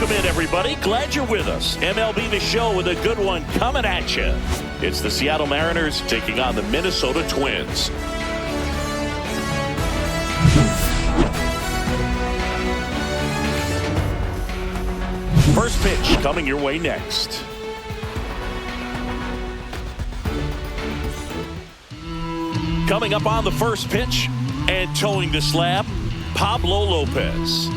Welcome in, everybody. Glad you're with us. MLB The Show with a good one coming at you. It's the Seattle Mariners taking on the Minnesota Twins. First pitch coming your way next. Coming up on the first pitch and towing the slab, Pablo Lopez.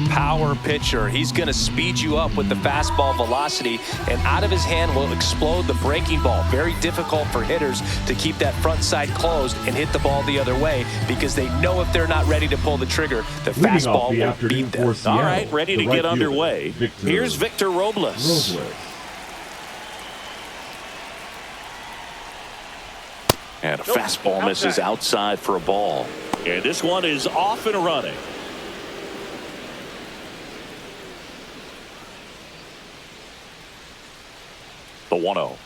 Power pitcher. He's going to speed you up with the fastball velocity, and out of his hand will explode the breaking ball. Very difficult for hitters to keep that front side closed and hit the ball the other way, because they know if they're not ready to pull the trigger, the fastball will beat them. All right, ready to get underway. Here's Victor Robles. And a fastball misses outside for a ball. And this one is off and running. The 1-0.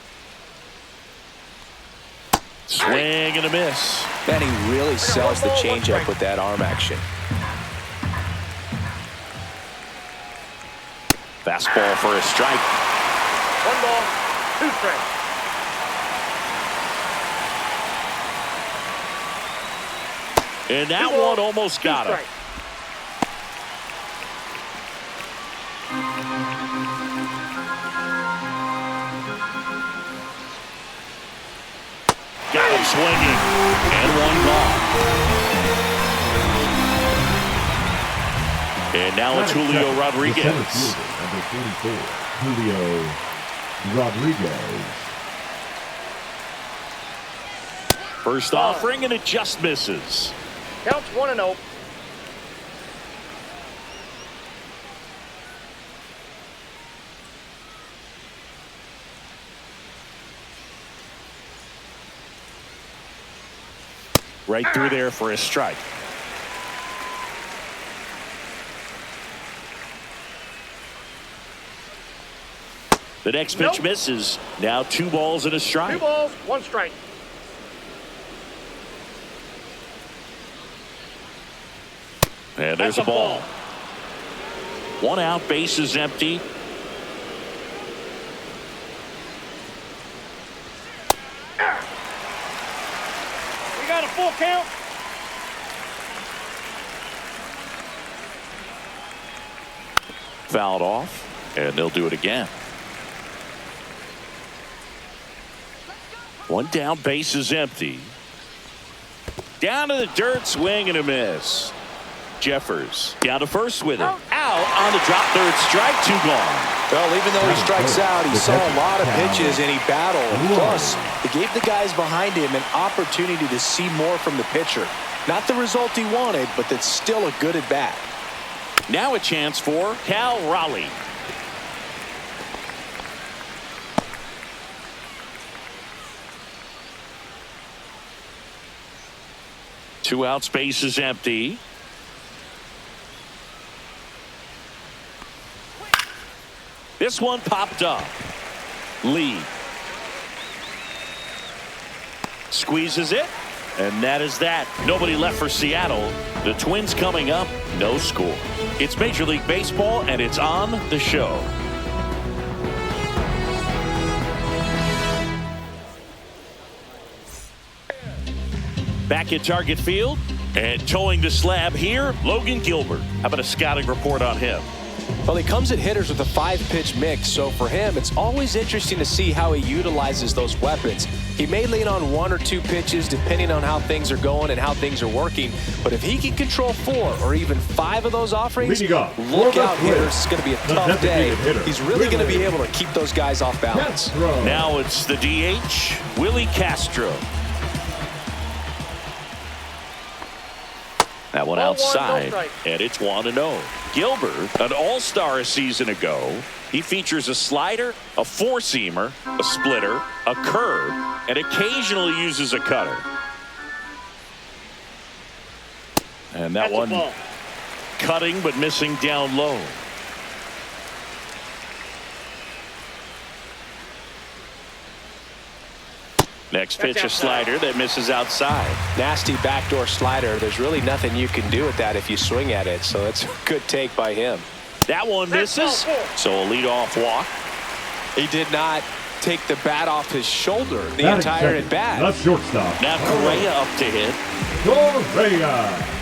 Swing and a miss. Man, he really sells the changeup with that arm action. Fastball for a strike. 1 ball, 2 strikes. And that one almost got him. Got him swinging. And one gone. And now it's Julio Rodriguez. Number 44, Julio Rodriguez. First offering, and it just misses. Counts 1-0. Right through there for a strike. The next pitch misses. Now 2 balls and a strike. 2 balls, 1 strike. And there's a ball. 1 out, base is empty. We got a full count. Fouled off, and they'll do it again. 1 down, base is empty. Down to the dirt, swing and a miss. Jeffers down to first with it. Out on the drop, third strike, 2 gone. Well, even though he strikes out, he saw a lot of pitches and he battled. Plus, it gave the guys behind him an opportunity to see more from the pitcher. Not the result he wanted, but that's still a good at bat. Now a chance for Cal Raleigh. Two outs, base is empty. This one popped up. Lee squeezes it, and that is that. Nobody left for Seattle. The Twins coming up, no score. It's Major League Baseball, and it's on the show. Back at Target Field and towing the slab here, Logan Gilbert. How about a scouting report on him? Well, he comes at hitters with a 5-pitch mix, so for him, it's always interesting to see how he utilizes those weapons. He may lean on 1 or 2 pitches depending on how things are going and how things are working, but if he can control 4 or even 5 of those offerings, look out, hitters. It's going to be a tough day. He's really going to be able to keep those guys off balance. Now it's the DH, Willie Castro. That one outside, and it's 1-0. Gilbert, an all-star a season ago. He features a slider, a 4-seamer, a splitter, a curve, and occasionally uses a cutter. And that one cutting but missing down low. Next pitch, a slider that misses outside. Nasty backdoor slider. There's really nothing you can do with that if you swing at it, so that's a good take by him. That one misses. So a leadoff walk. He did not take the bat off his shoulder the Batting entire second, at bat. the shortstop. Now Correa up to hit. Correa.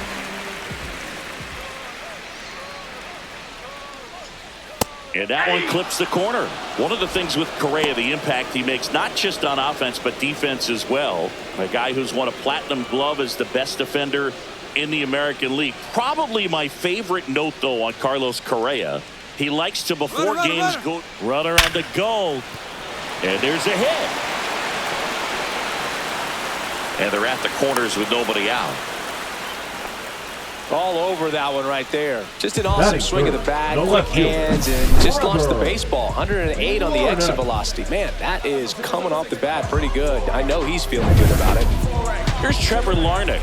And that one clips the corner. One of the things with Correa, the impact he makes, not just on offense, but defense as well. A guy who's won a platinum glove as the best defender in the American League. Probably my favorite note, though, on Carlos Correa. He likes to, before games go, runner on the go. And there's a hit. And they're at the corners with nobody out. All over that one right there. Just an awesome swing of the bat, quick left field. hands, and just launched the baseball. 108 on the exit velocity. Man, that is coming off the bat pretty good. I know he's feeling good about it. Here's Trevor Larnach.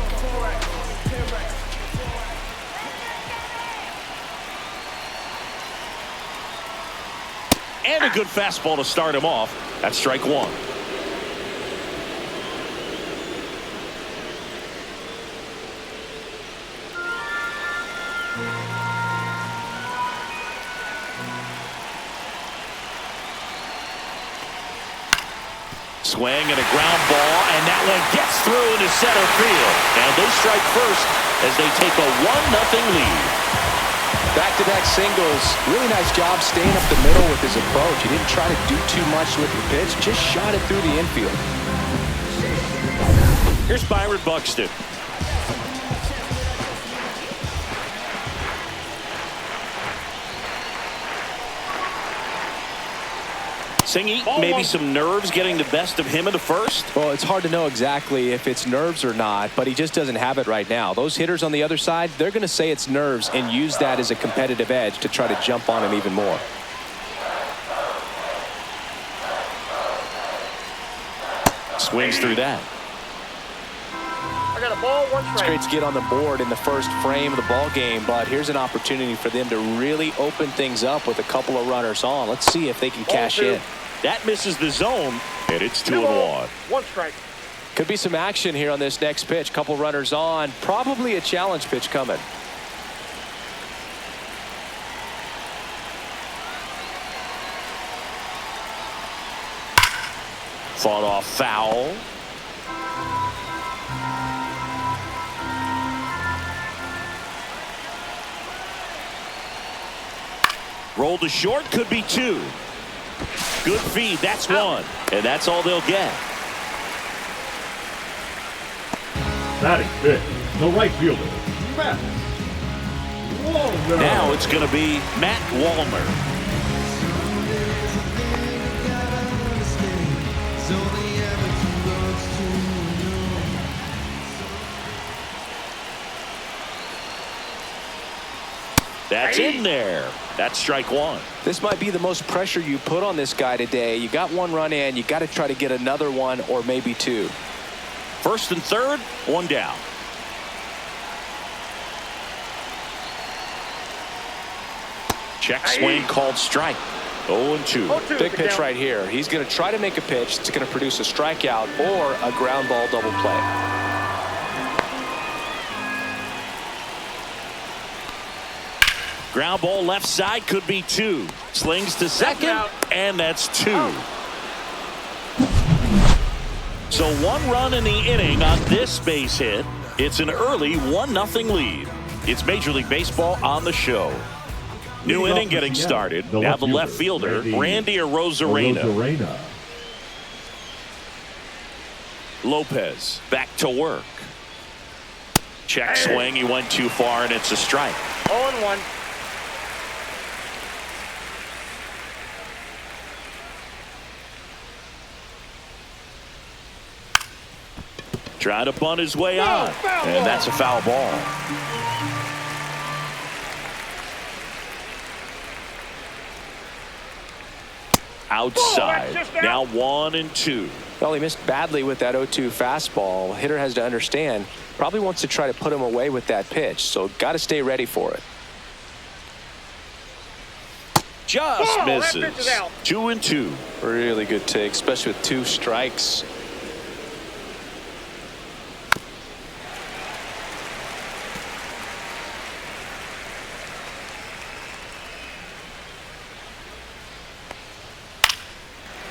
And a good fastball to start him off. That's strike one. Swing and a ground ball, and that one gets through into center field. And they strike first as they take a 1-0 lead. Back-to-back singles. Really nice job staying up the middle with his approach. He didn't try to do too much with the pitch, just shot it through the infield. Here's Byron Buxton. Singy, maybe some nerves getting the best of him in the first. Well, it's hard to know exactly if it's nerves or not, but he just doesn't have it right now. Those hitters on the other side, they're going to say it's nerves and use that as a competitive edge to try to jump on him even more. Swings through that. I got a ball, one strike. It's great to get on the board in the first frame of the ball game, but here's an opportunity for them to really open things up with a couple of runners on. Let's see if they can cash in. That misses the zone, and it's 2-1. One strike. Could be some action here on this next pitch. Couple runners on. Probably a challenge pitch coming. Fought off foul. Roll to short, could be two. Good feed, that's one. And that's all they'll get. Batting fifth, the right fielder, Matt Wallner. Now it's going to be Matt Wallner. That's in there. That's strike one. This might be the most pressure you put on this guy today. You got one run in. You got to try to get another one or maybe two. First and third, one down. Check swing called strike. 0-2. Big pitch right here. He's going to try to make a pitch that's going to produce a strikeout or a ground ball double play. Ground ball left side, could be two. Slings to second, and that's two. So one run in the inning on this base hit. It's an early 1-0 lead. It's Major League Baseball on the show. New inning getting started. Now the left fielder, Randy Arozarena. Lopez back to work. Check swing. He went too far, and it's a strike. 0-1. Trying to bunt his way on, and that's a foul ball. Outside. Now 1-2. Well, he missed badly with that 0-2 fastball. Hitter has to understand, probably wants to try to put him away with that pitch, so got to stay ready for it. Just misses. 2-2. Really good take, especially with two strikes.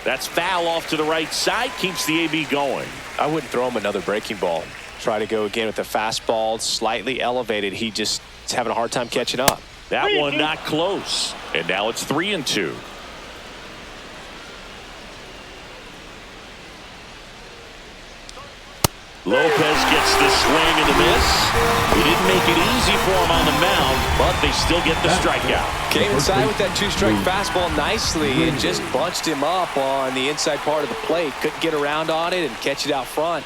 That's foul off to the right side. Keeps the AB going. I wouldn't throw him another breaking ball. Try to go again with the fastball, slightly elevated. He just is having a hard time catching up. That one not close. And now it's 3-2. Lopez gets the swing and the miss. He didn't make it easy for him on the mound, but they still get the strikeout. Came inside with that two-strike fastball nicely and just bunched him up on the inside part of the plate. Couldn't get around on it and catch it out front.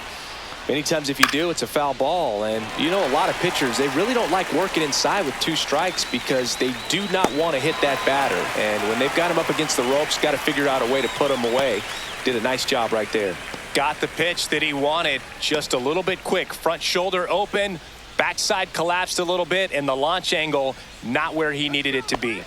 Many times if you do, it's a foul ball. And you know, a lot of pitchers, they really don't like working inside with 2 strikes because they do not want to hit that batter. And when they've got him up against the ropes, got to figure out a way to put him away. Did a nice job right there. Got the pitch that he wanted, just a little bit quick. Front shoulder open, backside collapsed a little bit, and the launch angle not where he needed it to be.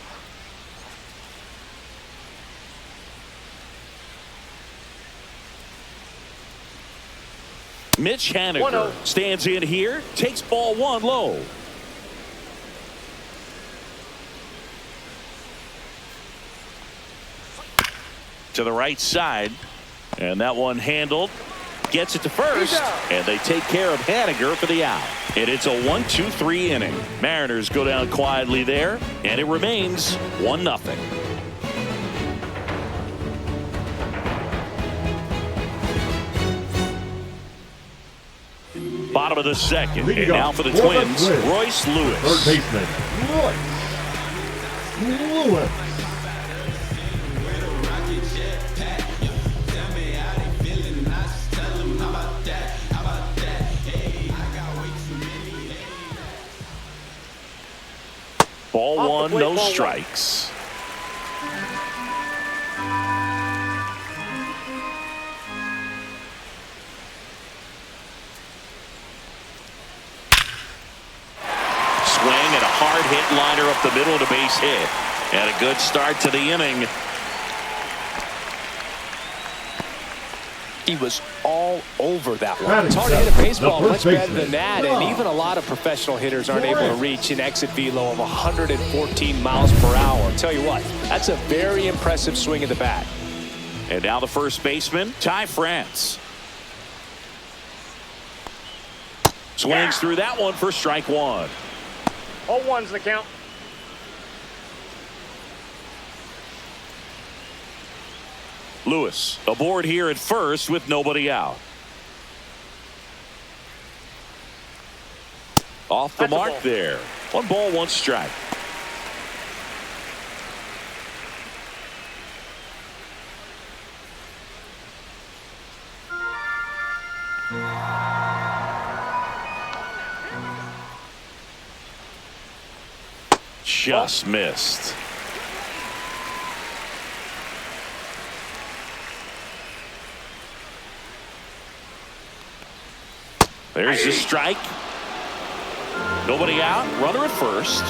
Mitch Haniger stands in here, takes ball 1 low. To the right side, and that one handled. Gets it to first, and they take care of Haniger for the out. And it's a 1-2-3 inning. Mariners go down quietly there, and it remains 1-0. Bottom of the second, and now for the Twins, Royce Lewis. Third baseman, Royce Lewis. Ball 1, no strikes. Swing and a hard hit liner up the middle to base hit. And a good start to the inning. He was all over that one. It's hard to hit a baseball much better than that, and even a lot of professional hitters aren't able to reach an exit velo of 114 miles per hour. I'll tell you what, that's a very impressive swing of the bat. And now the first baseman, Ty France. Swings through that one for strike 1. All ones the count. Lewis aboard here at first with nobody out. Off the mark there. 1 ball, 1 strike. Just missed. There's the strike. Nobody out. Runner at first.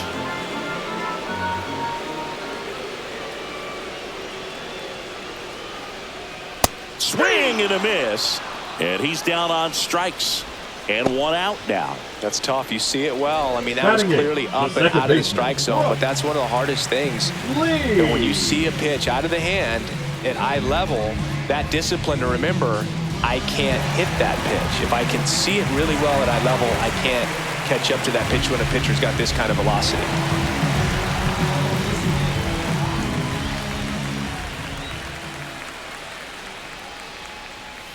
Swing and a miss. And he's down on strikes. And 1 out now. That's tough. You see it well. I mean, that was clearly up and out of the strike zone, but that's one of the hardest things. And when you see a pitch out of the hand at eye level, that discipline to remember, I can't hit that pitch. If I can see it really well at eye level, I can't catch up to that pitch when a pitcher's got this kind of velocity.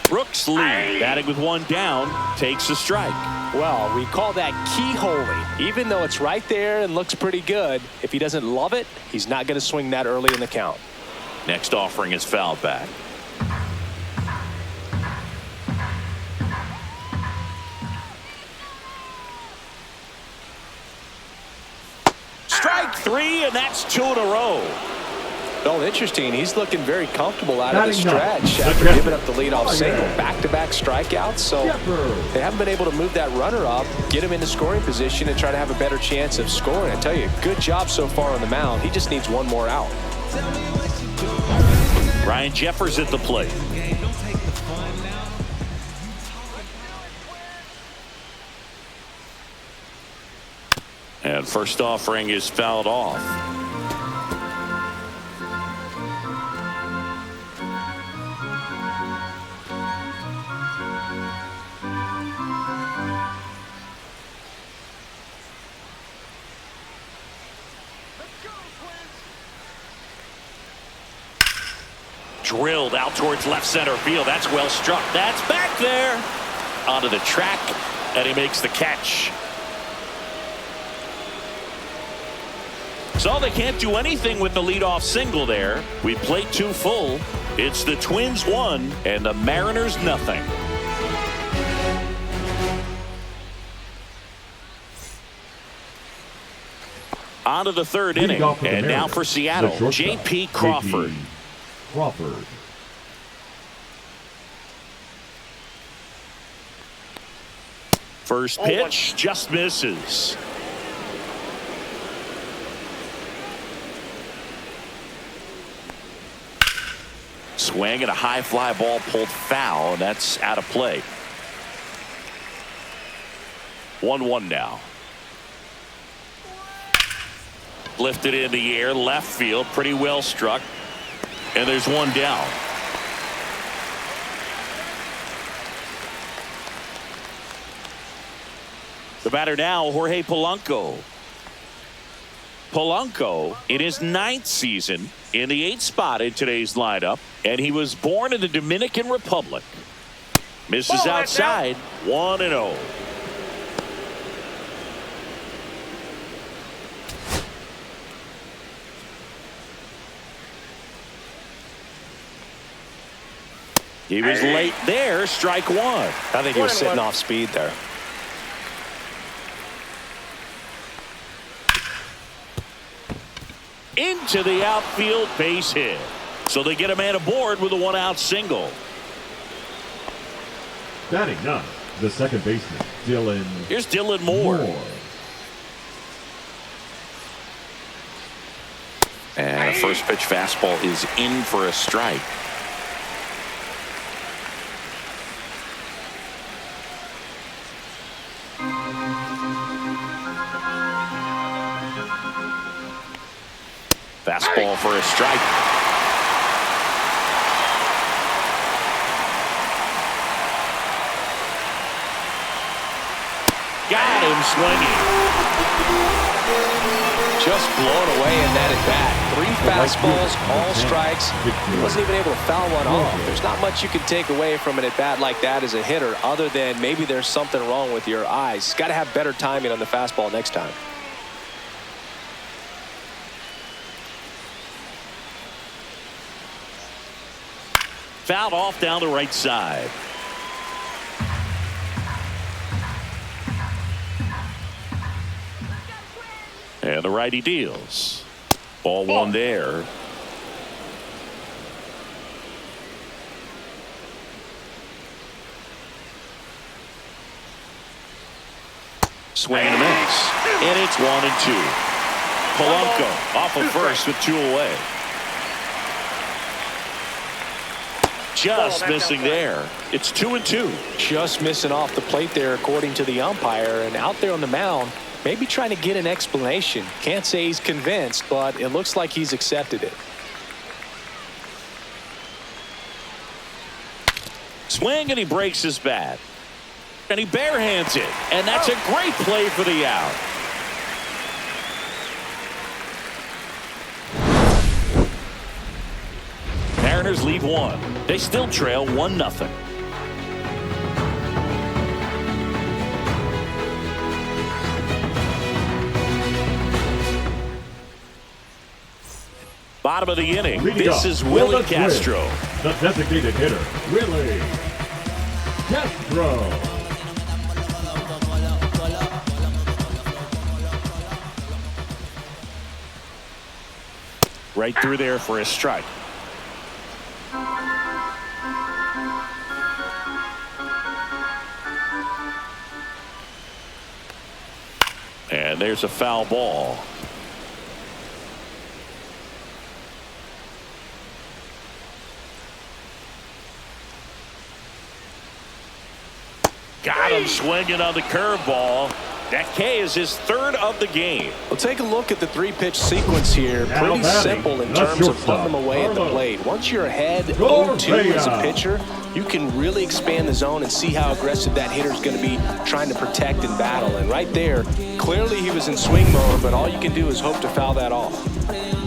Brooks Lee, batting with 1 down, takes a strike. Well, we call that keyholing. Even though it's right there and looks pretty good, if he doesn't love it, he's not going to swing that early in the count. Next offering is fouled back. Strike 3, and that's 2 in a row. Well, interesting. He's looking very comfortable out of the stretch after giving up the leadoff single. Back-to-back strikeouts, so they haven't been able to move that runner up, get him into scoring position, and try to have a better chance of scoring. I tell you, good job so far on the mound. He just needs 1 more out. Ryan Jeffers at the plate. And first offering is fouled off. Drilled out towards left center field. That's well struck. That's back there. Onto the track, and he makes the catch. So they can't do anything with the leadoff single there. We played 2 full. It's the Twins 1 and the Mariners nothing. On to the 3rd inning, and now for Seattle, J.P. Crawford. First pitch just misses. Swing and a high fly ball pulled foul, and that's out of play. 1-1 now. Lifted in the air, left field, pretty well struck. And there's one down. The batter now, Jorge Polanco. Polanco in his 9th season in the 8th spot in today's lineup, and he was born in the Dominican Republic. Misses outside, 1-0. He was late there, strike 1. I think he was sitting off speed there. Into the outfield, base hit. So they get a man aboard with a 1-out single. Batting 9, the second baseman, Dylan. Here's Dylan Moore. And a first pitch fastball is in for a strike. Fastball for a strike. Got him swinging. Just blown away in that at bat. 3 fastballs, all strikes. He wasn't even able to foul one off. There's not much you can take away from an at bat like that as a hitter, other than maybe there's something wrong with your eyes. Got to have better timing on the fastball next time. Fouled off down the right side. And the righty deals. Ball 1 there. Swing and a miss. And it's 1-2. Polanco off of first with 2 away. Just missing there. It's 2-2. Just missing off the plate there, according to the umpire. And out there on the mound, maybe trying to get an explanation. Can't say he's convinced, but it looks like he's accepted it. Swing, and he breaks his bat. And he barehands it. And that's a great play for the out. Mariners lead 1. They still trail 1-0. Bottom of the inning. This is Willie Castro. The designated hitter, Willie Castro. Right through there for a strike. And there's a foul ball. Got him swinging on the curveball. That K is his 3rd of the game. Well, take a look at the 3-pitch sequence here. Pretty simple in terms of putting them away at the plate. Once you're ahead 0-2 as a pitcher, you can really expand the zone and see how aggressive that hitter is going to be trying to protect and battle. And right there, clearly he was in swing mode, but all you can do is hope to foul that off.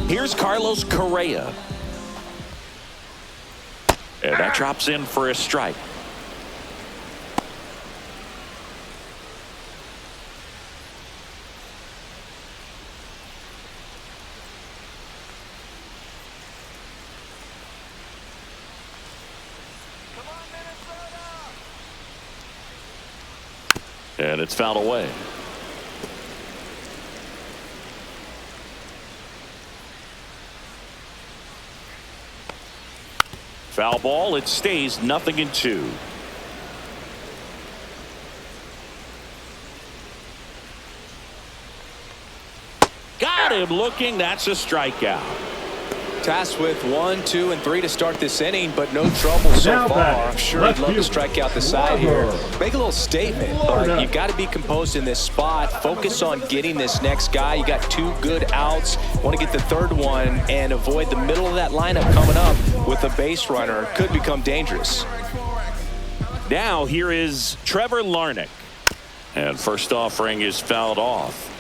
Here's Carlos Correa. And that drops in for a strike. And it's fouled away. Foul ball. It stays 0-2. Got him looking. That's a strikeout. Tasked with 1, 2, and 3 to start this inning, but no trouble so far. I'm sure he'd love to strike out the side here. Make a little statement, but you've got to be composed in this spot. Focus on getting this next guy. You got 2 good outs. Want to get the 3rd one and avoid the middle of that lineup coming up with a base runner. Could become dangerous. Now here is Trevor Larnach. And first offering is fouled off.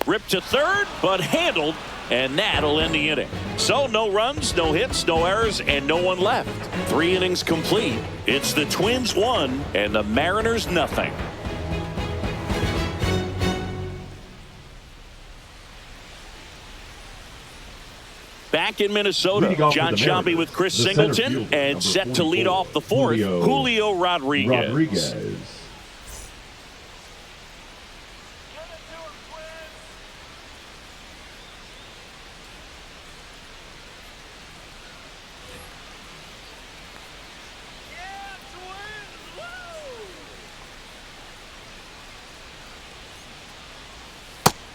Ripped to third, but handled, and that'll end the inning. So no runs, no hits, no errors, and no one left. 3 innings complete. It's the Twins 1 and the Mariners 0. Back in Minnesota, John Sciambi with Chris Singleton, and set to lead off the 4th, Julio Rodriguez.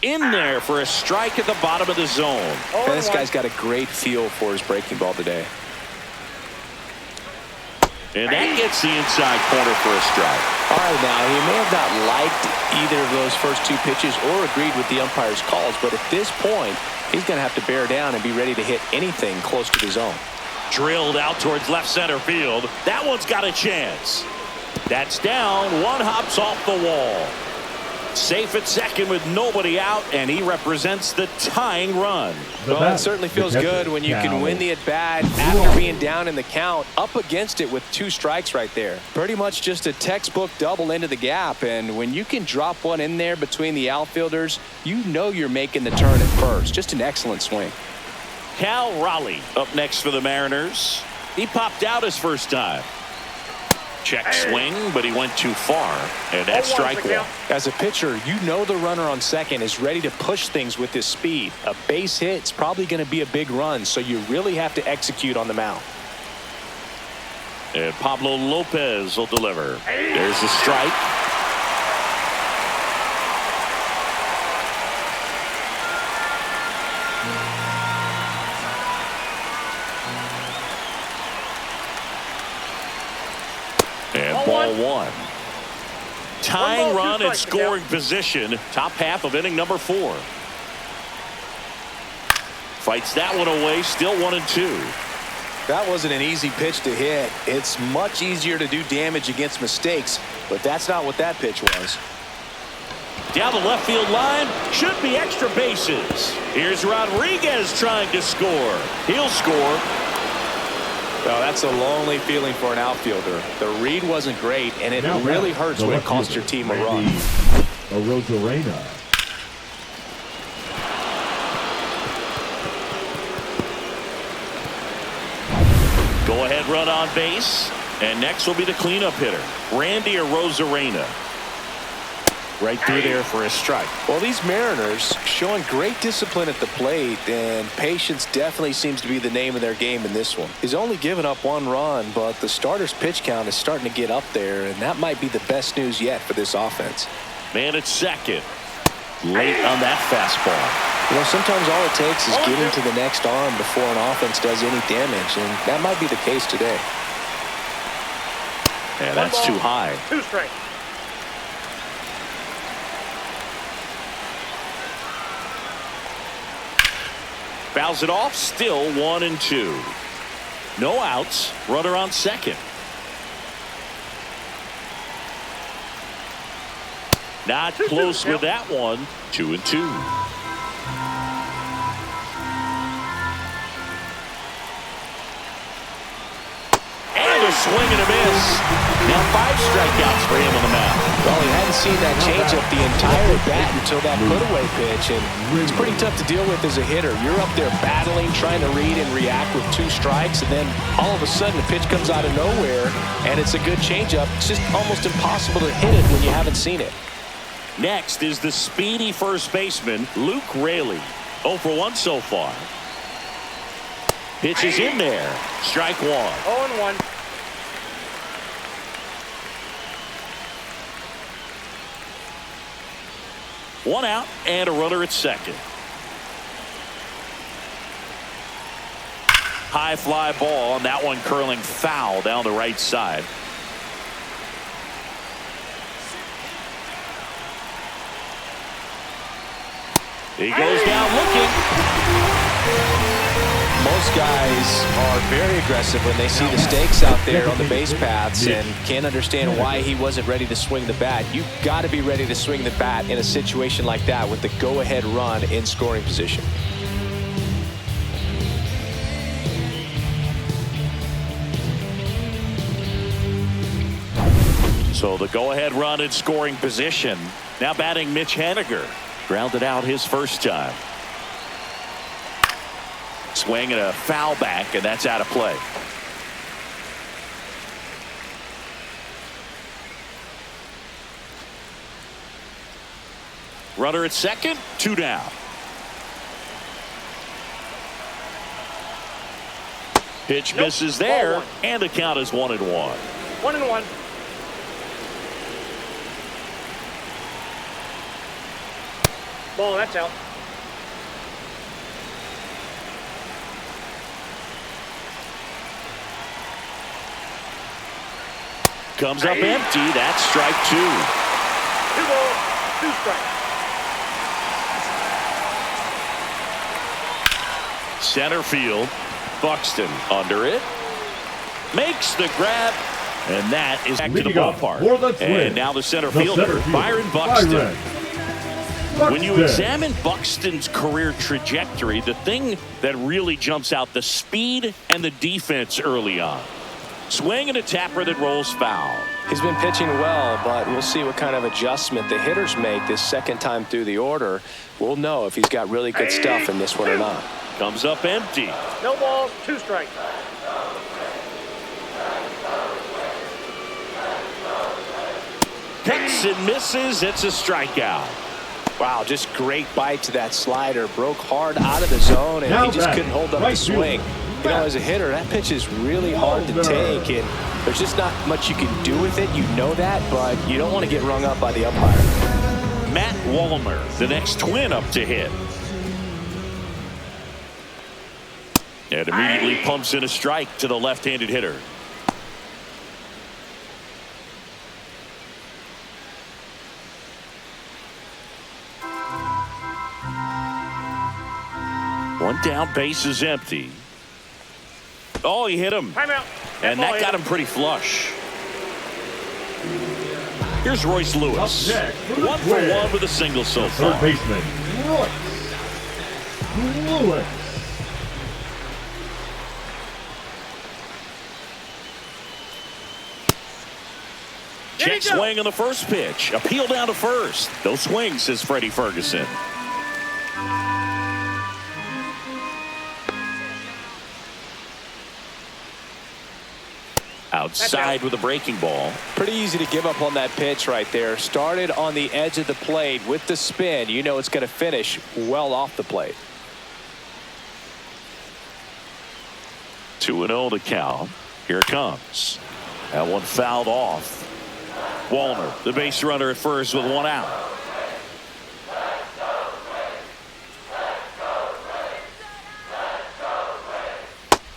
In there for a strike at the bottom of the zone. And this guy's got a great feel for his breaking ball today. And that gets the inside corner for a strike. All right, now, he may have not liked either of those first 2 pitches or agreed with the umpire's calls, but at this point, he's going to have to bear down and be ready to hit anything close to the zone. Drilled out towards left center field. That one's got a chance. That's down. One hops off the wall. Safe at second with nobody out, and he represents the tying run. Well, it certainly feels good when you can win the at-bat after being down in the count, up against it with 2 strikes right there. Pretty much just a textbook double into the gap, and when you can drop one in there between the outfielders, you know you're making the turn at first. Just an excellent swing. Cal Raleigh up next for the Mariners. He popped out his first time. Check swing, but he went too far, and that's strike 1. As a pitcher, you know the runner on second is ready to push things with his speed. A base hit's probably going to be a big run, so you really have to execute on the mound. And Pablo Lopez will deliver. There's the strike. And ball 1. Tying run and scoring position. Top half of inning number 4. Fights that one away. Still 1-2. That wasn't an easy pitch to hit. It's much easier to do damage against mistakes, but that's not what that pitch was. Down the left field line. Should be extra bases. Here's Rodriguez trying to score. He'll score. Well, that's a lonely feeling for an outfielder. The read wasn't great, and it really hurts when it costs your team a run. Rosarena. Go ahead run on base. And next will be the cleanup hitter, Randy Arozarena. Right through there for a strike. Well, these Mariners showing great discipline at the plate, and patience definitely seems to be the name of their game in this one. He's only given up 1 run, but the starter's pitch count is starting to get up there, and that might be the best news yet for this offense. Man at second. Late on that fastball. You know, sometimes all it takes is getting to the next arm before an offense does any damage, and that might be the case today. Yeah, that's too high. 2 strikes. Fouls it off. Still 1-2. No outs. Runner on second. Not close with that one. 2-2. And a swing and a miss. Now 5 strikeouts for him on the mound. Well, he hadn't seen that changeup the entire bat until that put-away pitch, and it's pretty tough to deal with as a hitter. You're up there battling, trying to read and react with 2 strikes, and then all of a sudden the pitch comes out of nowhere, and it's a good changeup. It's just almost impossible to hit it when you haven't seen it. Next is the speedy first baseman, Luke Raley. 0 for 1 so far. Pitch is in there. Strike 1. 0-1. One out and a runner at second. High fly ball, and that one curling foul down the right side. He goes down looking. Most guys are very aggressive when they see the stakes out there on the base paths and can't understand why he wasn't ready to swing the bat. You've got to be ready to swing the bat in a situation like that with the go-ahead run in scoring position. So the go-ahead run in scoring position. Now batting Mitch Haniger. Grounded out his first time. Swing and a foul back, and that's out of play. Runner at second, 2 down. Pitch misses there, and the count is 1-1. 1-1. Ball, that's out. Comes up empty. That's strike 2. 2 balls, 2 strikes. Center field. Buxton under it. Makes the grab. And that is back to the ballpark. And now the center fielder, Byron Buxton. When you examine Buxton's career trajectory, the thing that really jumps out, the speed and the defense early on. Swing and a tapper that rolls foul. He's been pitching well, but we'll see what kind of adjustment the hitters make this second time through the order. We'll know if he's got really good stuff in this one or not. Comes up empty. No balls, 2 strikes. Picks and misses. It's a strikeout. Wow, just great bite to that slider. Broke hard out of the zone, and he just couldn't hold up the swing. You know, as a hitter, that pitch is really hard to take, and there's just not much you can do with it. You know that, but you don't want to get rung up by the umpire. Matt Wallmer, the next Twin up to hit. And immediately pumps in a strike to the left-handed hitter. One down, base is empty. Oh, he hit him. Timeout. And that got him pretty flush. Here's Royce Lewis. 1 for 1 with a single so far. Third baseman, Royce Lewis. Check swing on the first pitch. Appeal down to first. No swing, says Freddie Ferguson. Outside with a breaking ball. Pretty easy to give up on that pitch right there. Started on the edge of the plate with the spin. You know it's going to finish well off the plate. 2-0 to count. Here it comes. That one fouled off. Wallner, the base runner at first with 1 out.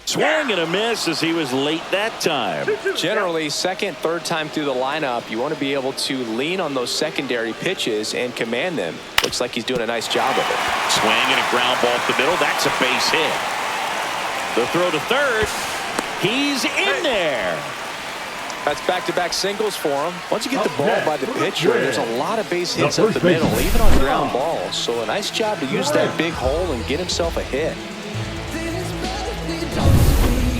Swing and a miss as he was late that time. Generally, second, third time through the lineup, you want to be able to lean on those secondary pitches and command them. Looks like he's doing a nice job of it. Swing and a ground ball up the middle. That's a base hit. The throw to third. He's in there. That's back-to-back singles for him. Once you get the ball by the pitcher, there's a lot of base hits The up the first middle, baseman. even on ground balls. So a nice job to use that big hole and get himself a hit.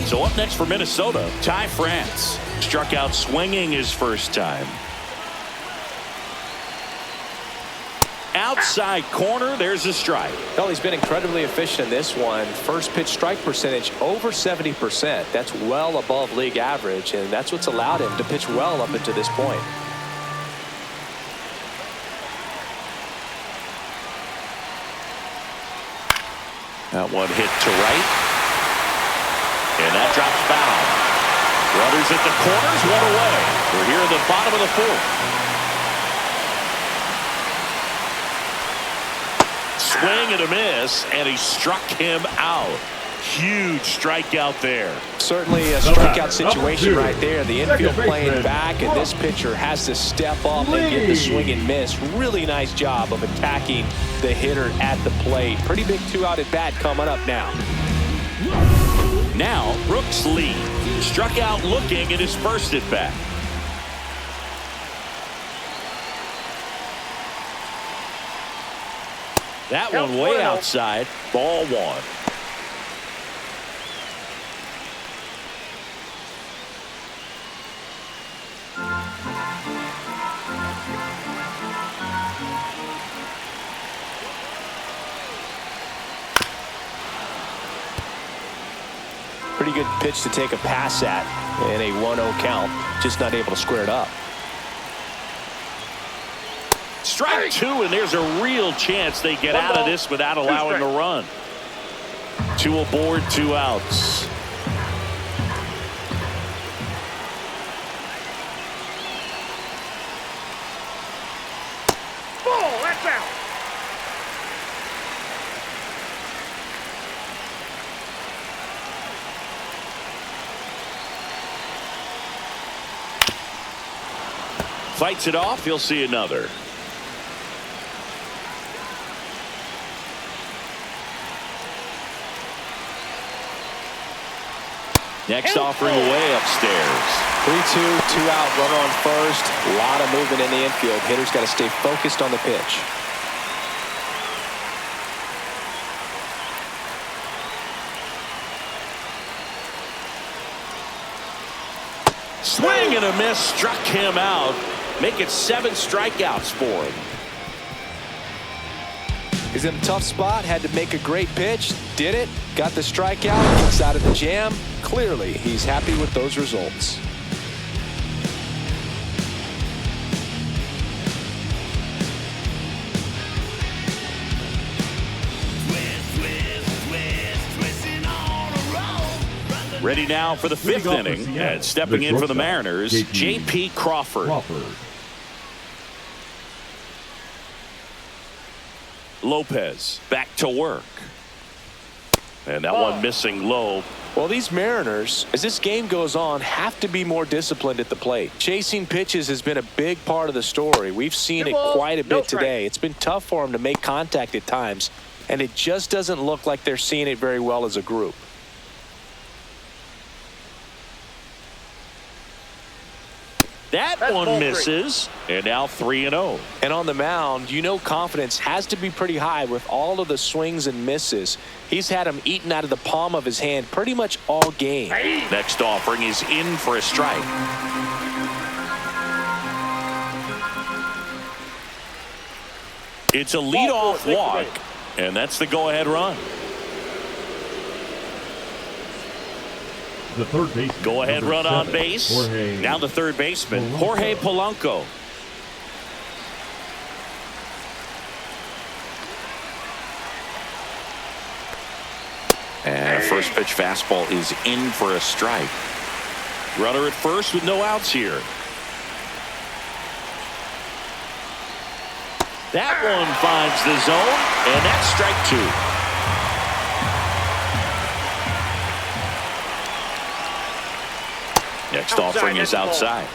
So up next for Minnesota, Ty France. Struck out swinging his first time. Outside corner, there's a strike. Well, he's been incredibly efficient in this one. First pitch strike percentage over 70%. That's well above league average, and that's what's allowed him to pitch well up until this point. That one hit to right. And that drops foul. Runners at the corners, one away. We're here in the bottom of the fourth. Swing and a miss, and he struck him out. Huge strikeout there. Certainly a strikeout situation right there. The infield playing back, and this pitcher has to step up and get the swing and miss. Really nice job of attacking the hitter at the plate. Pretty big two-out at bat coming up now. Now, Brooks Lee struck out looking in his first at bat. That one way outside. Ball one. Pretty good pitch to take a pass at in a 1-0 count. Just not able to square it up. Strike two, and there's a real chance they get out of this without allowing a run. Two aboard, two outs. Ball, that's out. Fights it off, he'll see another. Next offering away upstairs. 3-2, two-out, runner on first. A lot of movement in the infield. Hitter's got to stay focused on the pitch. Swing and a miss, struck him out. Make it 7 strikeouts for him. He's in a tough spot, had to make a great pitch, did it, got the strikeout, gets out of the jam. Clearly, he's happy with those results. Ready now for the 5th inning, and stepping in for the Mariners, J.P. Crawford. Lopez back to work. And that one missing low. Well, these Mariners, as this game goes on, have to be more disciplined at the plate. Chasing pitches has been a big part of the story. We've seen it quite a bit today. It's been tough for them to make contact at times, and it just doesn't look like they're seeing it very well as a group. That one misses, and now 3-0. And on the mound, you know confidence has to be pretty high with all of the swings and misses. He's had them eaten out of the palm of his hand pretty much all game. Next offering is in for a strike. It's a leadoff walk, and that's the go-ahead run. The third baseman. Go-ahead run on 7, base. Now the third baseman, Jorge Polanco. And a first pitch fastball is in for a strike. Runner at first with no outs here. That one finds the zone, and that's strike 2. Next offering is outside.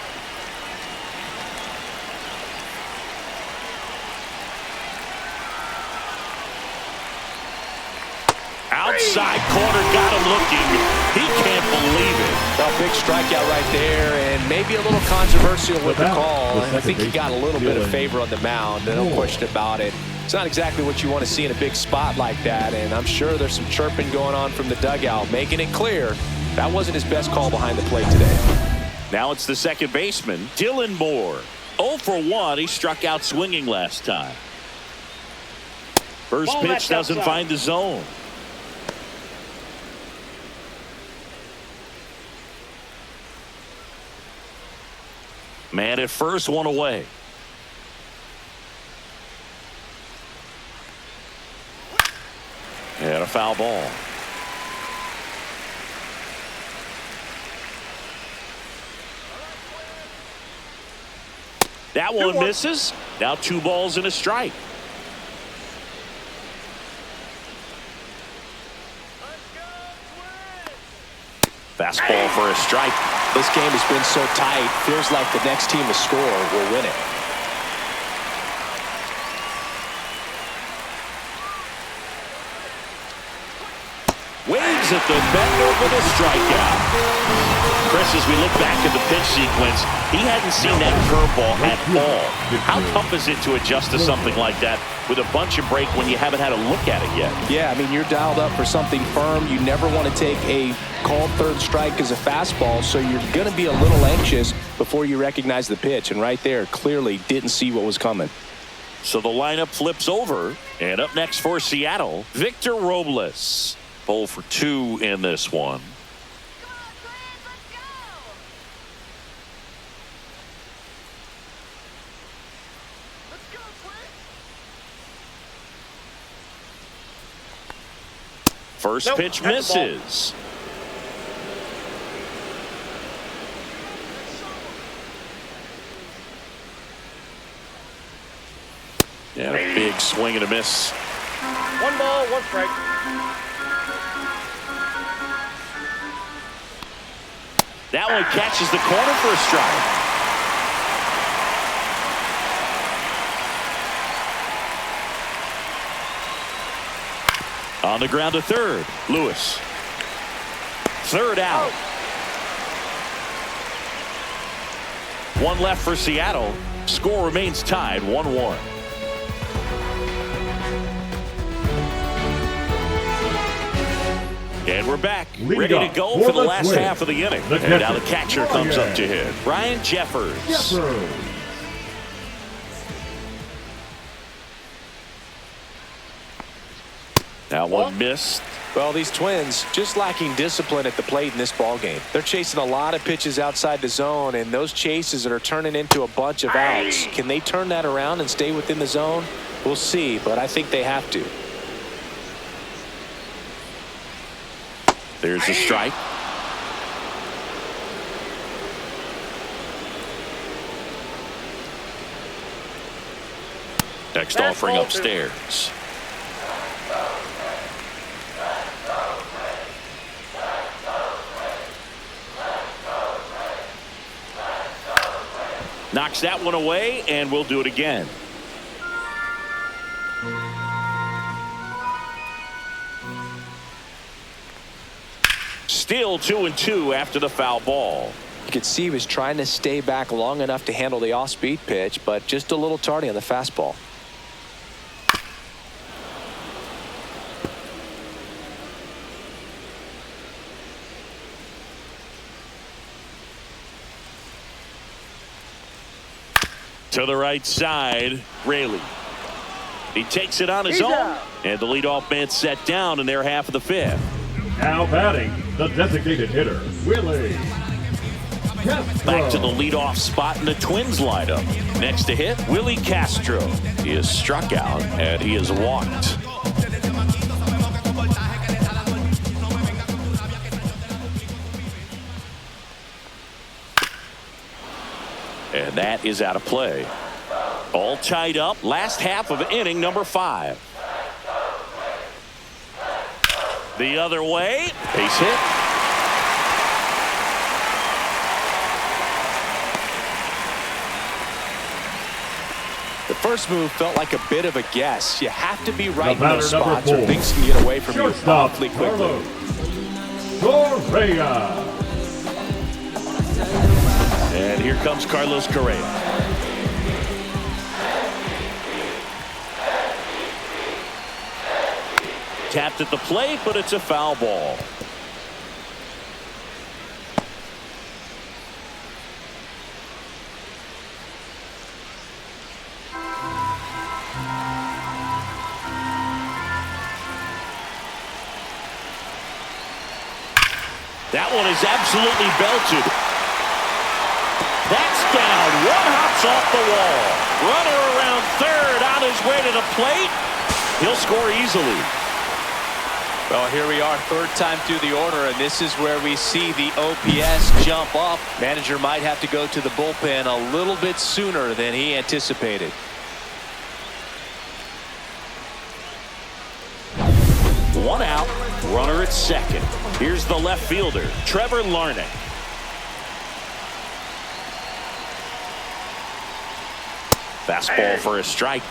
Outside corner, got him looking. He can't believe it. Well, big strikeout right there, and maybe a little controversial with the call. I think he got a little bit of favor on the mound, no question about it. It's not exactly what you want to see in a big spot like that, and I'm sure there's some chirping going on from the dugout, making it clear that wasn't his best call behind the plate today. Now it's the second baseman, Dylan Moore. 0 for 1. He struck out swinging last time. First pitch doesn't find the zone. Man at first, one away. And a foul ball. That one misses. Now 2 balls and a strike. Fastball for a strike. This game has been so tight. Feels like the next team to score will win it. Waves at the bender for the strikeout. Chris, as we look back at the pitch sequence, he hadn't seen that curveball at all. How tough is it to adjust to something like that with a bunch and break when you haven't had a look at it yet? Yeah, I mean, you're dialed up for something firm. You never want to take a called third strike as a fastball, so you're going to be a little anxious before you recognize the pitch. And right there, clearly didn't see what was coming. So the lineup flips over, and up next for Seattle, Victor Robles. 0 for 2 in this one. First pitch misses. Yeah, a big swing and a miss. 1 ball, 1 strike. That one catches the corner for a strike. On the ground to third, Lewis. Third out. 1 left for Seattle. Score remains tied 1-1. And we're back, ready to go for the last half of the inning. And now the catcher comes up to hit, Ryan Jeffers. That one missed. Well, these Twins just lacking discipline at the plate in this ballgame. They're chasing a lot of pitches outside the zone, and those chases that are turning into a bunch of outs. Can they turn that around and stay within the zone? We'll see, but I think they have to. There's a strike. Next offering upstairs. Knocks that one away, and we'll do it again. Still 2-2 after the foul ball. You could see he was trying to stay back long enough to handle the off-speed pitch, but just a little tardy on the fastball. To the right side, Raley. He takes it on his own, and the leadoff man set down in their half of the 5th. Now batting, the designated hitter, Willie Castro. Back to the leadoff spot in the Twins lineup. Next to hit, Willie Castro. He is struck out, and he is walked. And that is out of play. All tied up. Last half of inning number 5. The other way. Base hit. The first move felt like a bit of a guess. You have to be right in those spots or things can get away from you awfully quickly. Correa. And here comes Carlos Correa. Tapped at the plate, but it's a foul ball. That one is absolutely belted. That's down. One hops off the wall. Runner around third, on his way to the plate. He'll score easily. Well, here we are, third time through the order, and this is where we see the OPS jump up. Manager might have to go to the bullpen a little bit sooner than he anticipated. One out, runner at second. Here's the left fielder, Trevor Larnach. Fastball for a strike.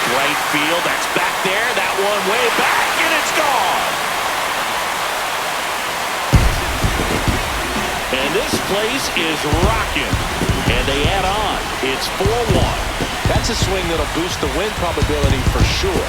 Right field, that's back there, that one way back, and it's gone. And this place is rocking, and they add on. It's 4-1. That's a swing that'll boost the win probability for sure.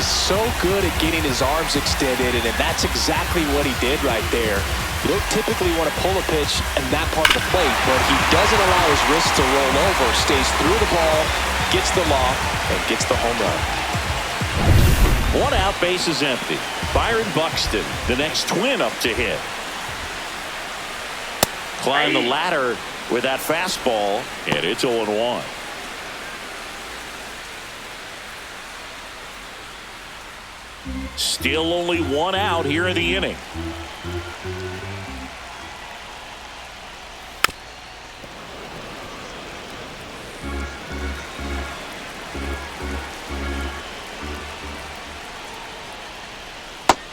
So good at getting his arms extended, and that's exactly what he did right there. You don't typically want to pull a pitch in that part of the plate, but he doesn't allow his wrist to roll over, stays through the ball, gets the loft, and gets the home run. One out, base is empty. Byron Buxton, the next Twin up to hit. Climb the ladder with that fastball, and it's 0-1. Still only one out here in the inning.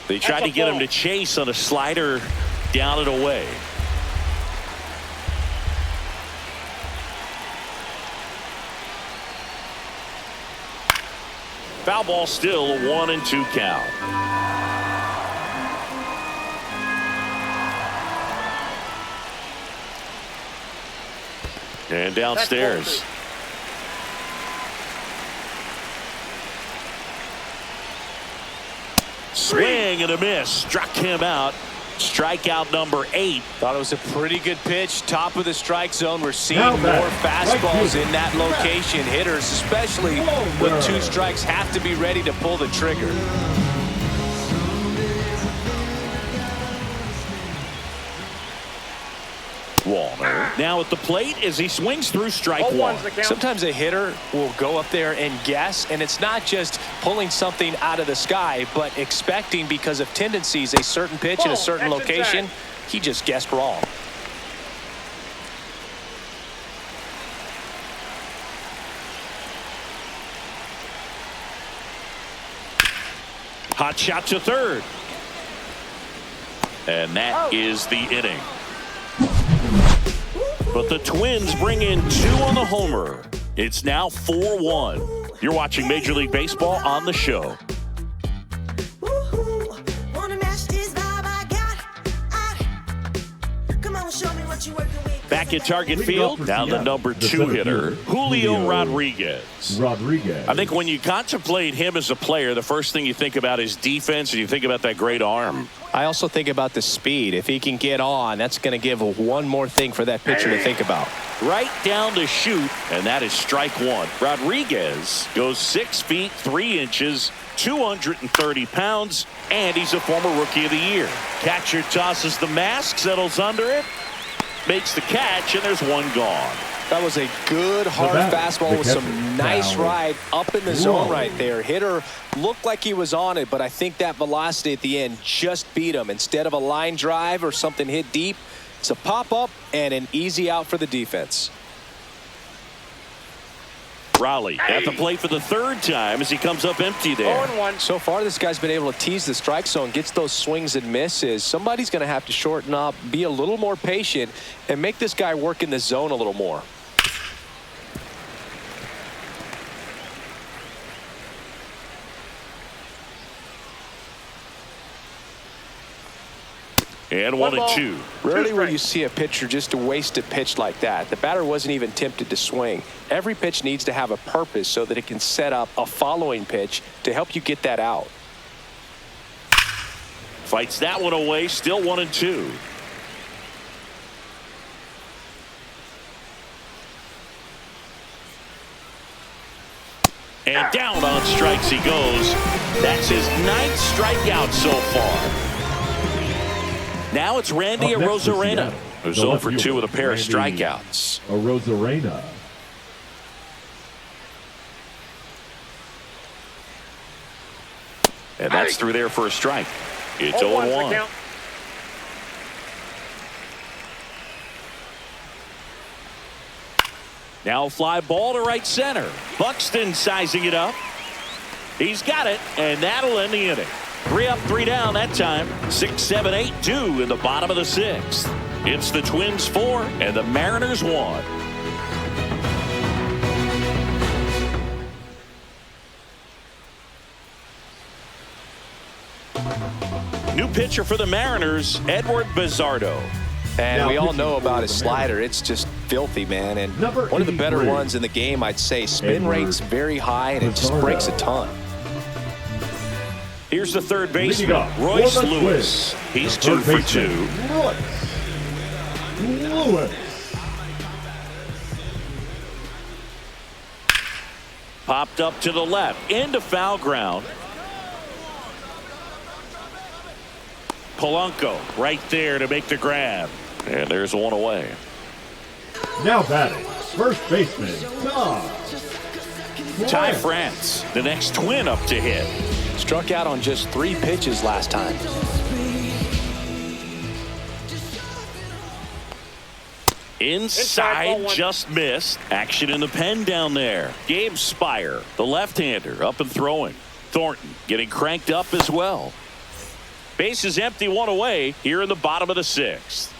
They tried to get him to chase on a slider down and away. Foul ball, still a 1-2 count. And downstairs. Swing and a miss. Struck him out. Strikeout number 8. Thought it was a pretty good pitch. Top of the strike zone. We're seeing more fastballs in that location. Hitters, especially with 2 strikes, have to be ready to pull the trigger. Warner now at the plate as he swings through strike 1. Sometimes a hitter will go up there and guess, and it's not just pulling something out of the sky, but expecting, because of tendencies, a certain pitch in a certain location. He just guessed wrong. Hot shot to third. And that is the inning. But the Twins bring in 2 on the homer. It's now 4-1. You're watching Major League Baseball on the show. Back at Target Field, now the number 2 hitter, Julio Rodriguez. I think when you contemplate him as a player, the first thing you think about is defense, and you think about that great arm. I also think about the speed. If he can get on, that's going to give one more thing for that pitcher to think about. Right down to shoot, and that is strike 1. Rodriguez goes 6 feet 3 inches, 230 pounds, and he's a former Rookie of the Year. Catcher tosses the mask, settles under it, makes the catch, and there's one gone. That was a good hard fastball with some nice ride up in the zone right there. Hitter looked like he was on it, but I think that velocity at the end just beat him. Instead of a line drive or something hit deep, It's a pop-up and an easy out for the defense. Raleigh at the plate for the third time as he comes up empty there. 0-1. So far, this guy's been able to tease the strike zone, gets those swings and misses. Somebody's going to have to shorten up, be a little more patient, and make this guy work in the zone a little more. And 1-2. Rarely will you see a pitcher just waste a pitch like that. The batter wasn't even tempted to swing. Every pitch needs to have a purpose so that it can set up a following pitch to help you get that out. Fights that one away, still 1-2. And down on strikes he goes. That's his 9th strikeout so far. Now it's Randy Arozarena, who's 0 for 2 with a pair of strikeouts. Arozarena. And that's through there for a strike. It's 0-1. 0-1. Now a fly ball to right center. Buxton sizing it up. He's got it, and that'll end the inning. 3 up, 3 down that time. 6, 7, 8, 2 in the bottom of the 6th. It's the Twins 4 and the Mariners 1. New pitcher for the Mariners, Edward Bizzardo. And we all know about his slider. It's just filthy, man. And one of the better ones in the game, I'd say. Spin rate's very high, and it just breaks a ton. Here's the third baseman, Royce Lewis. He's 2 for 2. Lewis. Popped up to the left, into foul ground. Polanco right there to make the grab. And there's one away. Now batting, first baseman, Ty France, the next Twin up to hit. Struck out on just 3 pitches last time. Inside, just missed. Action in the pen down there. Gabe Spire, the left-hander, up and throwing. Thornton getting cranked up as well. Base is empty, 1 away here in the bottom of the 6th.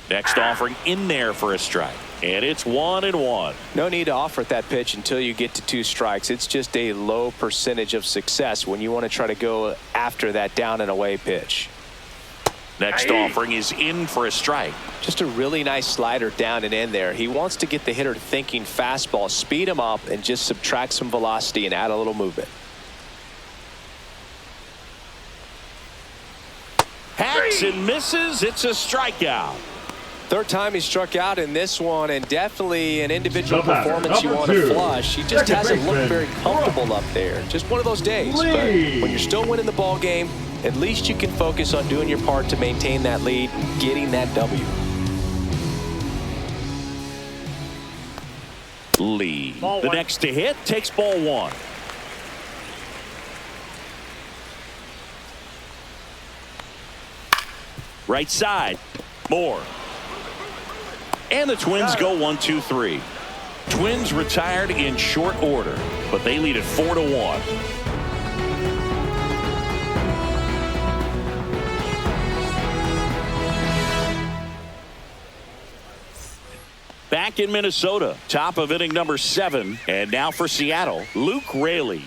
Next offering in there for a strike. And it's 1-1. No need to offer at that pitch until you get to 2 strikes. It's just a low percentage of success when you want to try to go after that down and away pitch. Next offering is in for a strike. Just a really nice slider down and in there. He wants to get the hitter thinking fastball, speed him up, and just subtract some velocity and add a little movement. Hacks and misses. It's a strikeout. Third time he struck out in this one, and definitely an individual Number performance you want to 2. flush. He just Second hasn't looked baseman, very comfortable up there. Just one of those days. But when you're still winning the ball game, at least you can focus on doing your part to maintain that lead, getting that W. Lee, the next to hit, takes ball 1. Right side, Moore. And the Twins go 1-2-3. Twins retired in short order, but they lead it 4-1. Back in Minnesota, top of inning number 7, and now for Seattle, Luke Raley.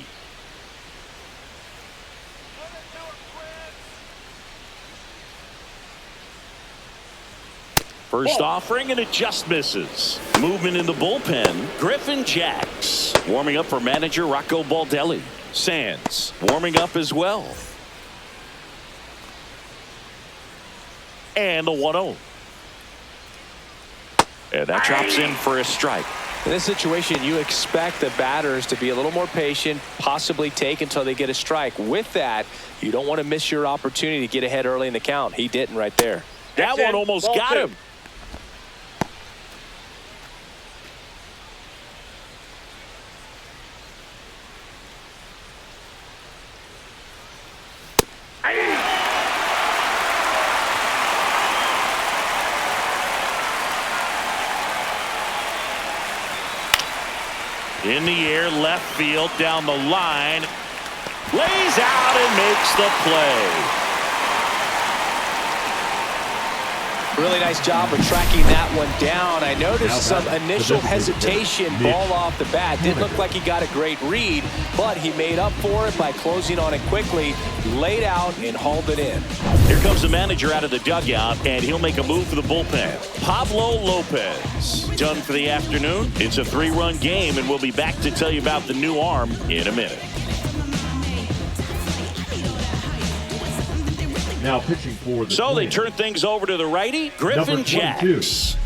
First offering, and it just misses. Movement in the bullpen, Griffin Jacks. Warming up for manager Rocco Baldelli. Sands warming up as well. And the 1-0. And that drops in for a strike. In this situation, you expect the batters to be a little more patient, possibly take until they get a strike. With that, you don't want to miss your opportunity to get ahead early in the count. He didn't right there. That one almost got him. In the air, left field, down the line. Lays out and makes the play. Really nice job of tracking that one down. I noticed some initial hesitation, ball off the bat. Didn't look like he got a great read, but he made up for it by closing on it quickly, laid out, and hauled it in. Here comes the manager out of the dugout, and he'll make a move for the bullpen. Pablo Lopez. Done for the afternoon. It's a 3-run game, and we'll be back to tell you about the new arm in a minute. Now pitching for the So they Twins. turn things over to the righty, Griffin Jacks. Griffin Jacks.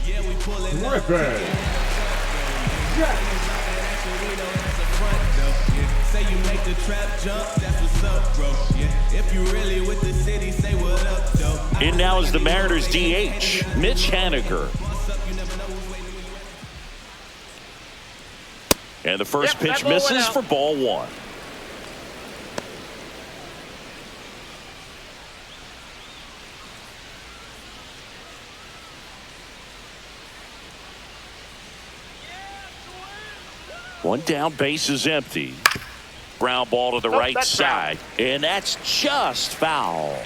Say you make the trap jump, that's what's up, bro. Yeah, if you really with the city, say what up, though. In now is the Mariners DH, Mitch Haniger. And the first pitch misses for ball 1. One down, base is empty. Ground ball to the right side, and that's just foul.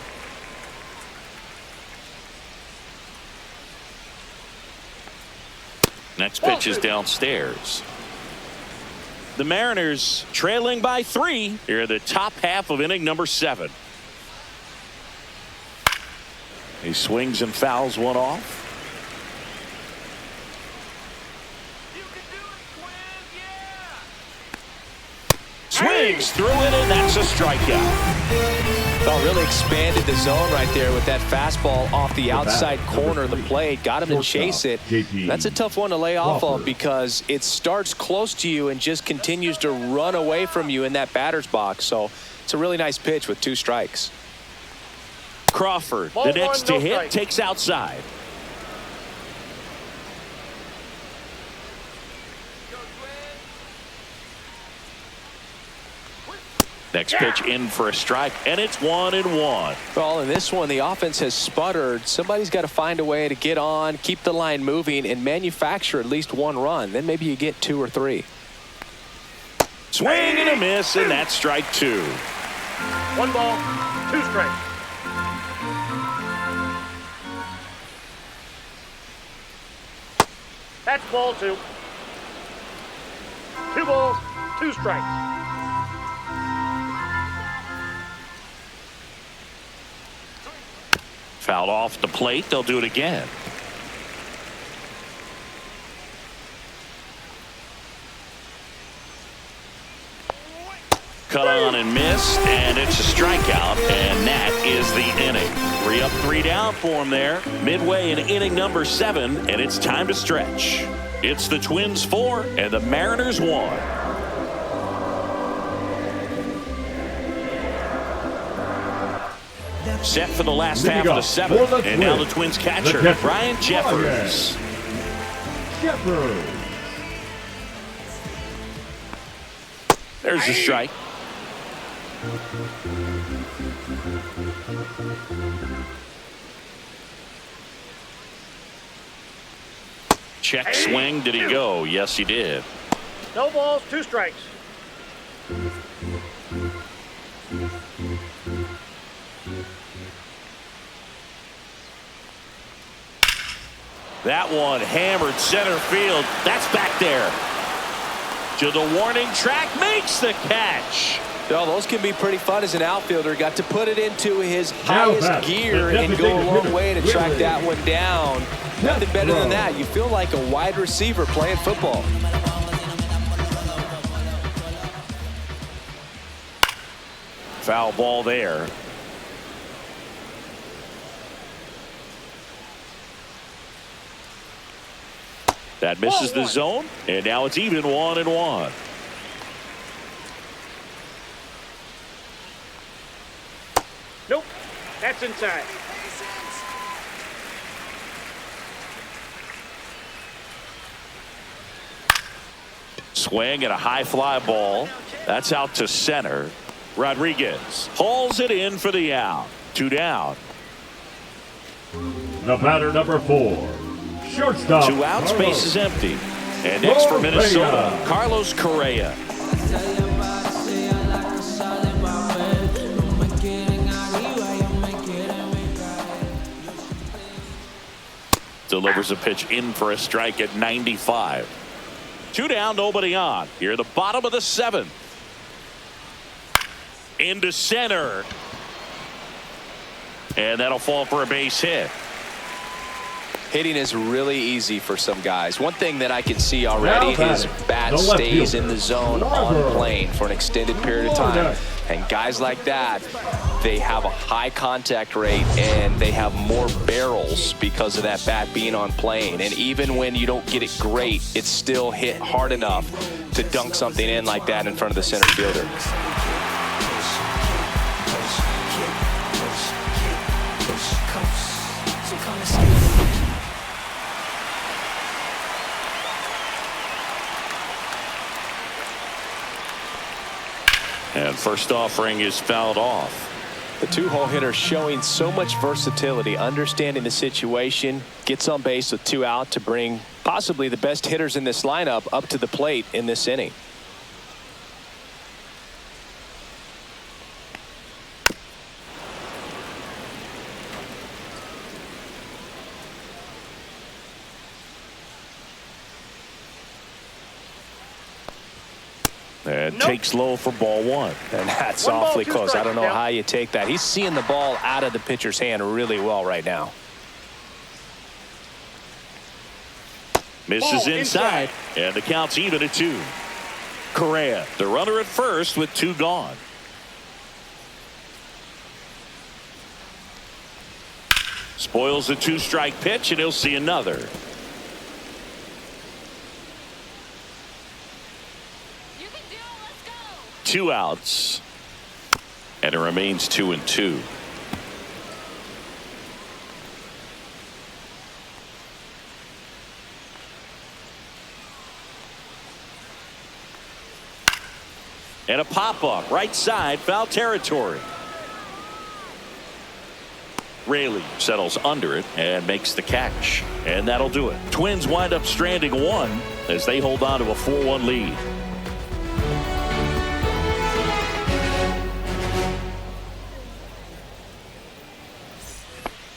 Next pitch is downstairs. The Mariners trailing by 3 here in the top half of inning number 7. He swings and fouls one off. Swings through it, and that's a strikeout. Well, really expanded the zone right there with that fastball off the outside corner of the plate. Got him to chase it. That's a tough one to lay off of because it starts close to you and just continues to run away from you in that batter's box. So it's a really nice pitch with 2 strikes. Crawford, the next to hit, takes outside. Next pitch in for a strike, and it's 1-1. Well, in this one, the offense has sputtered. Somebody's got to find a way to get on, keep the line moving, and manufacture at least 1 run. Then maybe you get 2 or 3. Swing and a miss, and that's strike 2. 1 ball, 2 strikes. That's ball 2. 2 balls, 2 strikes. Fouled off the plate. They'll do it again. Cut on and missed, and it's a strikeout, and that is the inning. 3 up, 3 down for him there. Midway in inning number 7, and it's time to stretch. It's the Twins 4 and the Mariners 1. Set for the last half of the 7th, and now the Twins catcher, Brian Jeffers. There's the strike. Check swing. Did he go? Yes, he did. No balls, 2 strikes. That one hammered center field. That's back there. To the warning track, makes the catch. Well, those can be pretty fun as an outfielder. Got to put it into his highest gear and go a long way to track that one down. Nothing better than that. You feel like a wide receiver playing football. Foul ball there. That misses the zone, and now it's even 1-1. Nope, that's inside. Swing and a high fly ball. That's out to center. Rodriguez hauls it in for the out. 2 down. The batter number 4. Shortstop. 2 outs, base is empty. And next for Minnesota, Carlos Correa. Delivers a pitch in for a strike at 95. 2 down, nobody on. Here, the bottom of the 7th. Into center. And that'll fall for a base hit. Hitting is really easy for some guys. One thing that I can see already is bat stays in the zone on plane for an extended period of time. And guys like that, they have a high contact rate and they have more barrels because of that bat being on plane. And even when you don't get it great, it's still hit hard enough to dunk something in like that in front of the center fielder. And first offering is fouled off. The 2-hole hitter showing so much versatility, understanding the situation, gets on base with 2 out to bring possibly the best hitters in this lineup up to the plate in this inning. And takes low for ball 1. And that's awfully close. I don't know how you take that. He's seeing the ball out of the pitcher's hand really well right now. Misses inside. And the count's even at 2. Correa, the runner at first with 2 gone. Spoils the 2-strike pitch, and he'll see another. Two outs, and it remains 2-2. And a pop-up right side, foul territory. Raley settles under it and makes the catch, and that'll do it. Twins wind up stranding 1 as they hold on to a 4-1 lead.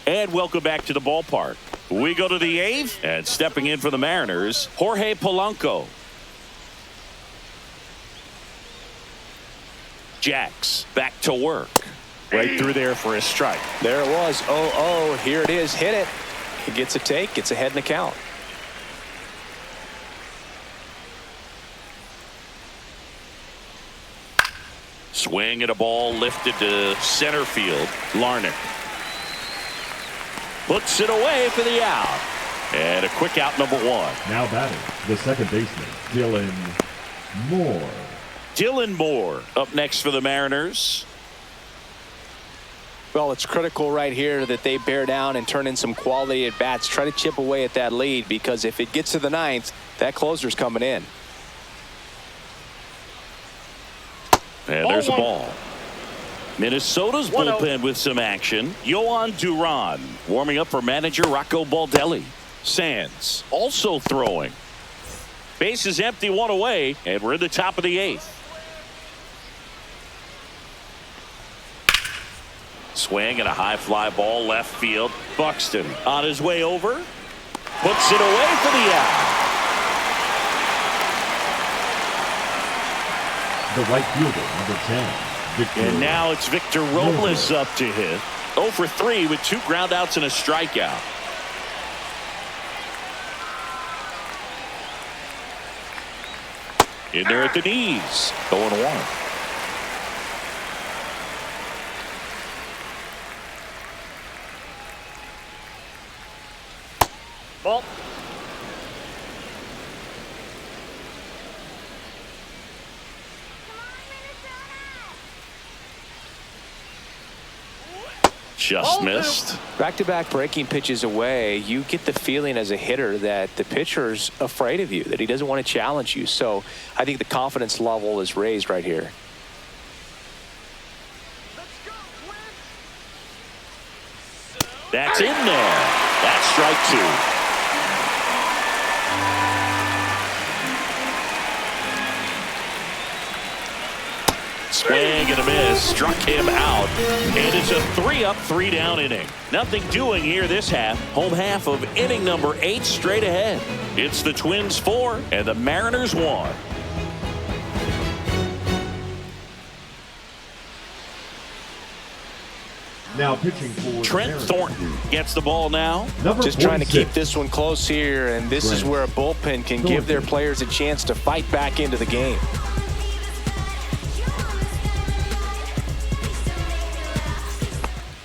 And welcome back to the ballpark. We go to the 8th, and stepping in for the Mariners, Jorge Polanco. Jacks back to work. Right through there for a strike. There it was. 0-0. Here it is. Hit it. He gets a take. Gets ahead in the count. Swing at a ball lifted to center field. Larnach puts it away for the out. And a quick out, number 1. Now batting, the second baseman, Dylan Moore. Dylan Moore up next for the Mariners. Well, it's critical right here that they bear down and turn in some quality at bats. Try to chip away at that lead, because if it gets to the 9th, that closer's coming in. And there's a ball. Minnesota's bullpen with some action. Yohan Duran warming up for manager Rocco Baldelli. Sands also throwing. Base is empty, 1 away, and we're in the top of the 8th. Swing and a high fly ball left field. Buxton on his way over. Puts it away for the out. The right fielder, number 10. And now it's Victor Robles up to hit. 0 for 3 with 2 groundouts and a strikeout. In there at the knees. 0-1. Ball. Just missed. Back-to-back breaking pitches away, you get the feeling as a hitter that the pitcher's afraid of you, that he doesn't want to challenge you. So I think the confidence level is raised right here. That's in there. That's strike 2. Swing and a miss. Struck him out. And it's a 3-up, 3-down inning. Nothing doing here this half. Home half of inning number 8 straight ahead. It's the Twins 4 and the Mariners 1. Now pitching for Trent Thornton gets the ball now. Just trying to keep this one close here, and this is where a bullpen can give their players a chance to fight back into the game.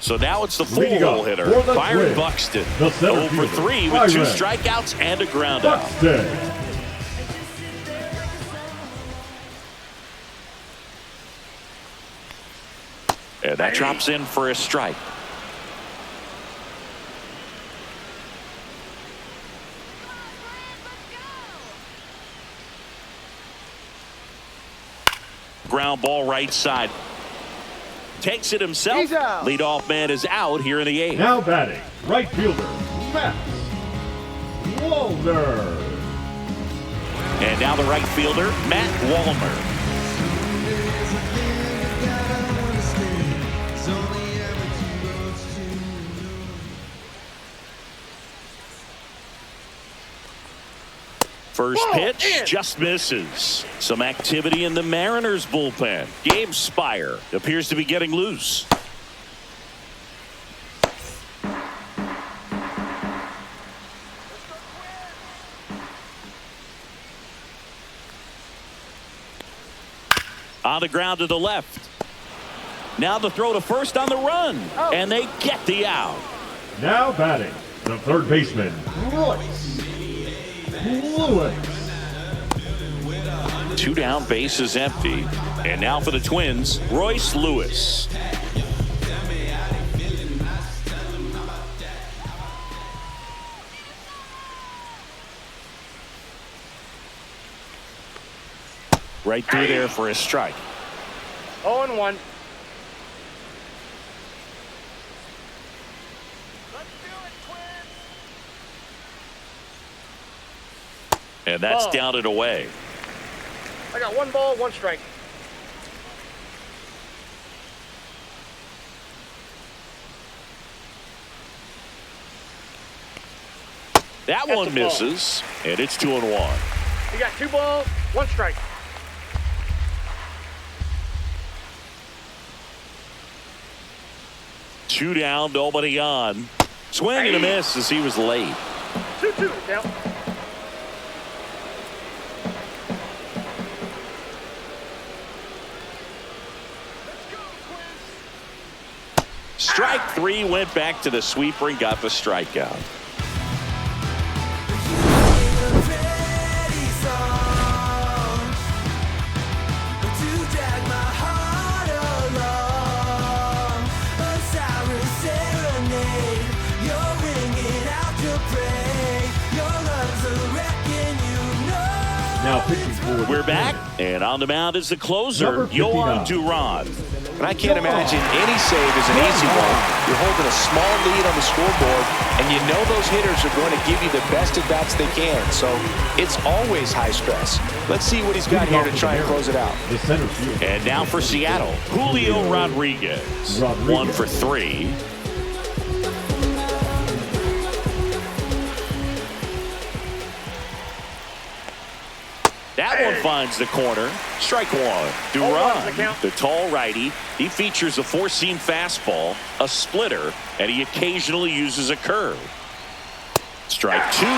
So now it's the full-hole hitter, Byron Buxton. 0 for 3 with 2 strikeouts and a ground out. And that drops in for a strike. Ground ball right side. Takes it himself. Leadoff man is out here in the 8th. Now batting, right fielder, Matt Wallner. And now the right fielder, Matt Wallner. First pitch just misses. Some activity in the Mariners bullpen. Gabe Spire appears to be getting loose. On the ground to the left. Now the throw to first on the run. And they get the out. Now batting, the third baseman, Royce Lewis. 2 down, bases empty. And now for the Twins, Royce Lewis. Right through there for a strike. 0-1. And that's down and away. I got 1 ball, 1 strike. That one misses, and it's 2-1. You got 2 balls, 1 strike. Two down, nobody on. Swing and a miss as he was late. 2-2 down. Strike 3, went back to the sweeper and got the strikeout. Now pitching forward. We're back, and on the mound is the closer, Yohan Duran. And I can't imagine any save is an easy one. You're holding a small lead on the scoreboard, and you know those hitters are going to give you the best at-bats they can. So it's always high stress. Let's see what he's got here to try and close it out. The center field. And now for Seattle, Julio Rodriguez. 1 for 3. That one finds the corner. Strike 1. Duran, the tall righty. He features a 4-seam fastball, a splitter, and he occasionally uses a curve. Strike 2. 0-2.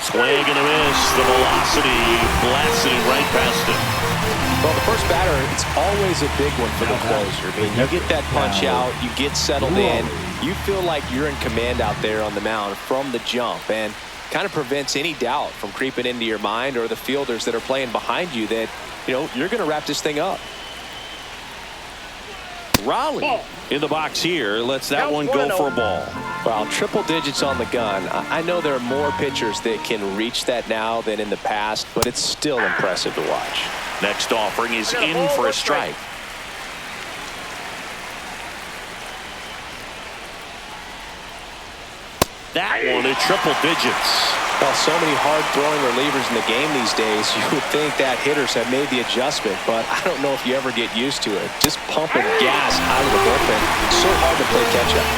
Swing and a miss. The velocity blasted it right past him. Well, the first batter, it's always a big one for the closer. I mean, you get that punch out, you get settled in, you feel like you're in command out there on the mound from the jump, and kind of prevents any doubt from creeping into your mind or the fielders that are playing behind you that, you know, you're going to wrap this thing up. Raleigh in the box here lets that one go for a ball. Well, triple digits on the gun. I know there are more pitchers that can reach that now than in the past, but it's still impressive to watch. Next offering is in for a strike. that one at triple digits. Well, so many hard-throwing relievers in the game these days, you would think that hitters have made the adjustment, but I don't know if you ever get used to it. Just pumping gas out of the bullpen. So hard to play catch-up.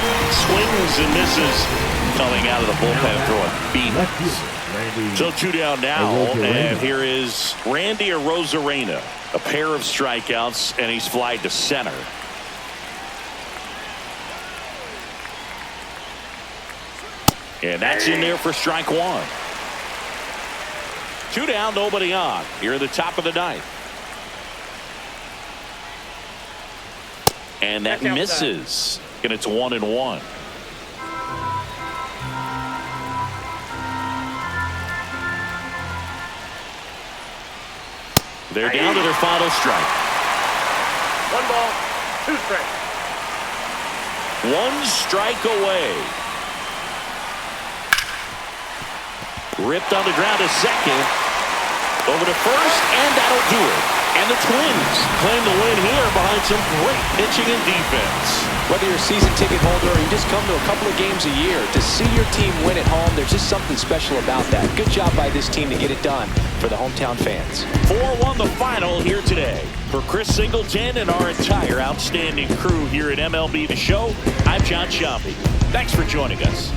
Swings and misses coming out of the bullpen, throwing beat. Left fielder, So 2 down now, Arozarena. and here is Randy Arozarena. A pair of strikeouts, and he's flied to center. And that's in there for strike one. 2 down, nobody on. Here at the top of the ninth. And that misses. And it's 1-1. They're down to their final strike. 1 ball, 2 strikes. 1 strike away. Ripped on the ground to second. Over to first, and that'll do it. And the Twins claim the win here behind some great pitching and defense. Whether you're a season ticket holder or you just come to a couple of games a year, to see your team win at home, there's just something special about that. Good job by this team to get it done for the hometown fans. 4-1 the final here today. For Chris Singleton and our entire outstanding crew here at MLB The Show, I'm John Sciambi. Thanks for joining us.